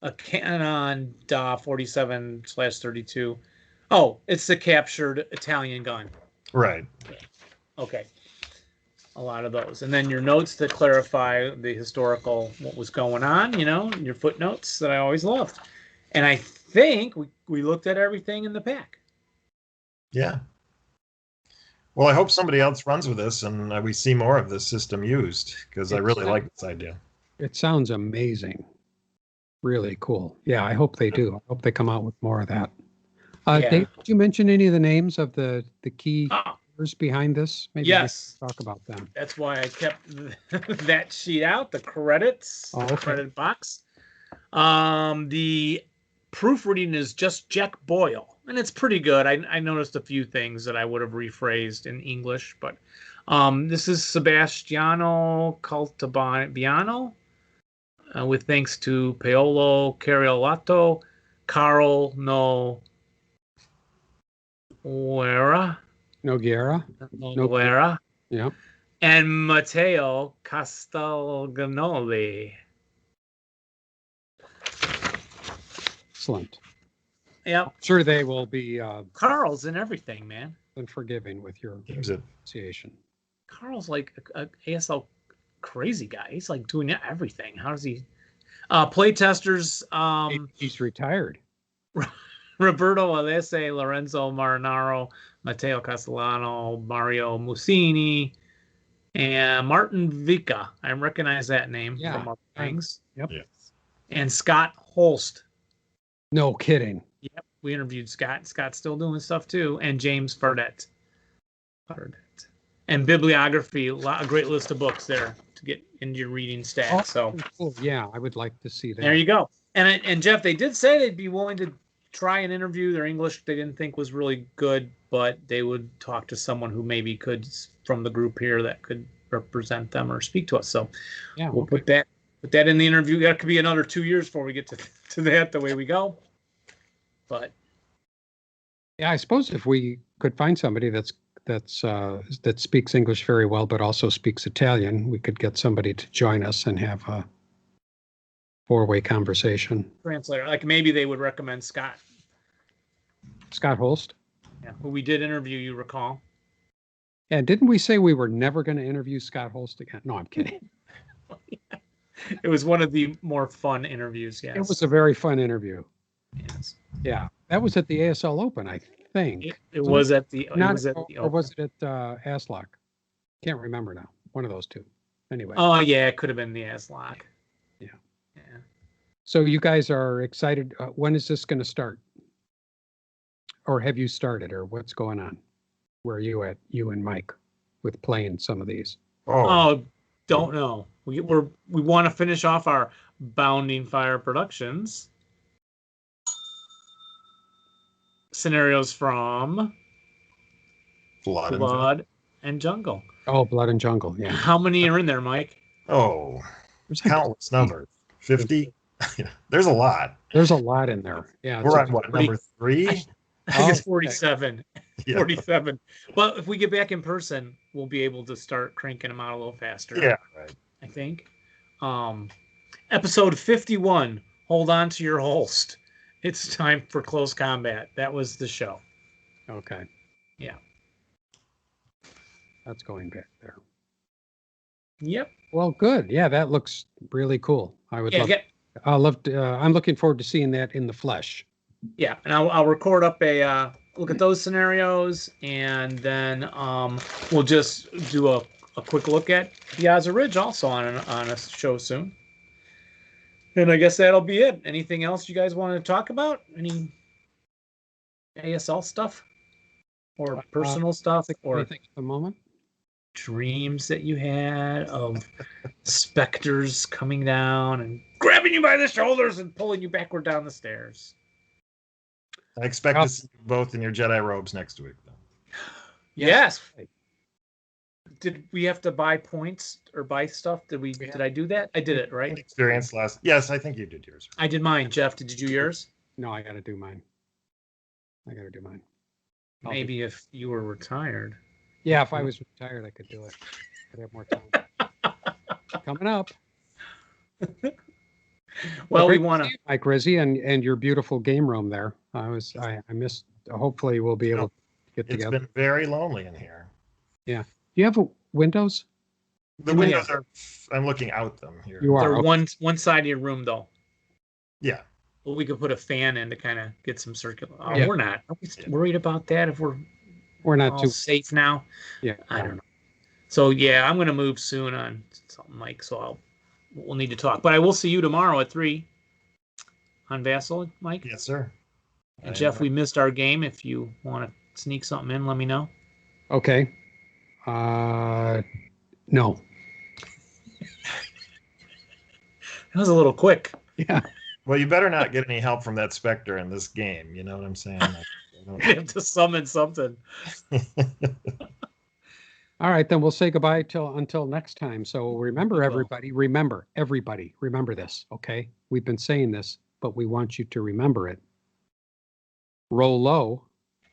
a Canon Da 47/32. Oh, it's the captured Italian gun. right. Okay. A lot of those. And then your notes that clarify the historical, what was going on, your footnotes that I always loved. And I think we looked at everything in the pack. Yeah. Well, I hope somebody else runs with this and we see more of this system used because I really like this idea. It sounds amazing. Really cool. Yeah, I hope they do. I hope they come out with more of that. Yeah. Dave, did you mention any of the names of the key behind this? Maybe Yes. we can talk about them. That's why I kept that sheet out, the credits, the credit box. The proofreading is just Jack Boyle, and it's pretty good. I noticed a few things that I would have rephrased in English, but this is Sebastiano Caltabiano, with thanks to Paolo Cariolato, Carl Noguera, Yeah. and Matteo Castellganoli. Excellent. Yep. I'm sure they will be Carl's in everything, man. forgiving with your Seems it. pronunciation. Carl's like a ASL crazy guy. He's like doing everything. How does he? Playtesters. He's retired. Roberto Alessi, Lorenzo Marinaro, Matteo Castellano, Mario Mussini, and Martin Vica. I recognize that name from other things. Yep. Yeah. And Scott Holst. No kidding. Yep. We interviewed Scott. Scott's still doing stuff too. And James Fardet. And bibliography, a great list of books there to get into your reading stack. So cool. Yeah, I would like to see that. there you go. And Jeff, they did say they'd be willing to try an interview. Their English they didn't think was really good, but they would talk to someone who maybe could from the group here that could represent them or speak to us. So Yeah, we'll put that in the interview. That could be another 2 years before we get to that the way we go. But yeah, I suppose if we could find somebody that speaks English very well, but also speaks Italian, we could get somebody to join us and have a 4-way conversation. translator, like maybe they would recommend Scott. Scott Holst. Yeah, who we did interview, you recall. Yeah, didn't we say we were never going to interview Scott Holst again? No, I'm kidding. It was one of the more fun interviews. Yes, It was a very fun interview. Yes. Yeah, that was at the ASL Open, I think. It was at the. Not, it was at the or was it at ASLOC? Can't remember now. One of those two. Anyway. Oh yeah, it could have been the ASLOC. Yeah. Yeah. So you guys are excited. When is this going to start? Or have you started? Or what's going on? Where are you at, you and Mike, with playing some of these? Oh, don't know. We want to finish off our Bounding Fire Productions scenarios from Blood and Jungle. Oh, Blood and Jungle. Yeah. How many are in there, Mike? Oh, There's like countless numbers. 50? There's a lot. There's a lot in there. Yeah. We're on what, number 3? I think it's okay. 47. Yeah. 47. But if we get back in person, we'll be able to start cranking them out a little faster. Yeah, right. I think. Episode 51. Hold on to your holst. It's time for close combat. That was the show. Okay. Yeah. That's going back there. Yep. Well, good. Yeah, that looks really cool. I would Yeah. love. I'll love to, I'm looking forward to seeing that in the flesh. Yeah, and I'll record up a look at those scenarios, and then we'll just do a quick look at Biazza Ridge also on a show soon. And I guess that'll be it. Anything else you guys want to talk about? Any ASL stuff or personal stuff or Anything at the moment? dreams that you had of specters coming down and grabbing you by the shoulders and pulling you backward down the stairs? I expect to see you both in your Jedi robes next week, though. Yes. Did we have to buy points or buy stuff? Did I do that? I did it, right? Experience last. Yes, I think you did yours. I did mine. Jeff, did you do yours? No, I got to do mine. Maybe if you were retired. Yeah, if I was retired, I could do it. I'd have more time. Coming up. Well, we great to want see to. you, Mike Rizzi, and your beautiful game room there. I missed. Hopefully, we'll be able to get It's together. been very lonely in here. Do you have windows? The windows are. I'm looking out them here. You are. They're Okay. one side of your room, though. Yeah. Well, we could put a fan in to kind of get some circular. Oh, Yeah. we're not. Are we worried about that if we're We're not all too. safe now? Yeah. I don't know. So yeah, I'm gonna move soon on something, Mike. So we'll need to talk. But I will see you tomorrow at 3 on Vassal, Mike. Yes, sir. And Jeff, we missed our game. If you want to sneak something in, let me know. Okay. No. That was a little quick. Yeah. Well, you better not get any help from that specter in this game. You know what I'm saying? We have to summon something. All right, then we'll say goodbye until next time. So remember, will. everybody, remember this, okay? We've been saying this, but we want you to remember it. Roll low.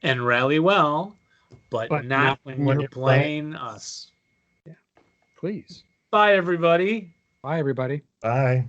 And rally well, but But not not when when you're you're playing us. Please. Bye, everybody. Bye, everybody. Bye.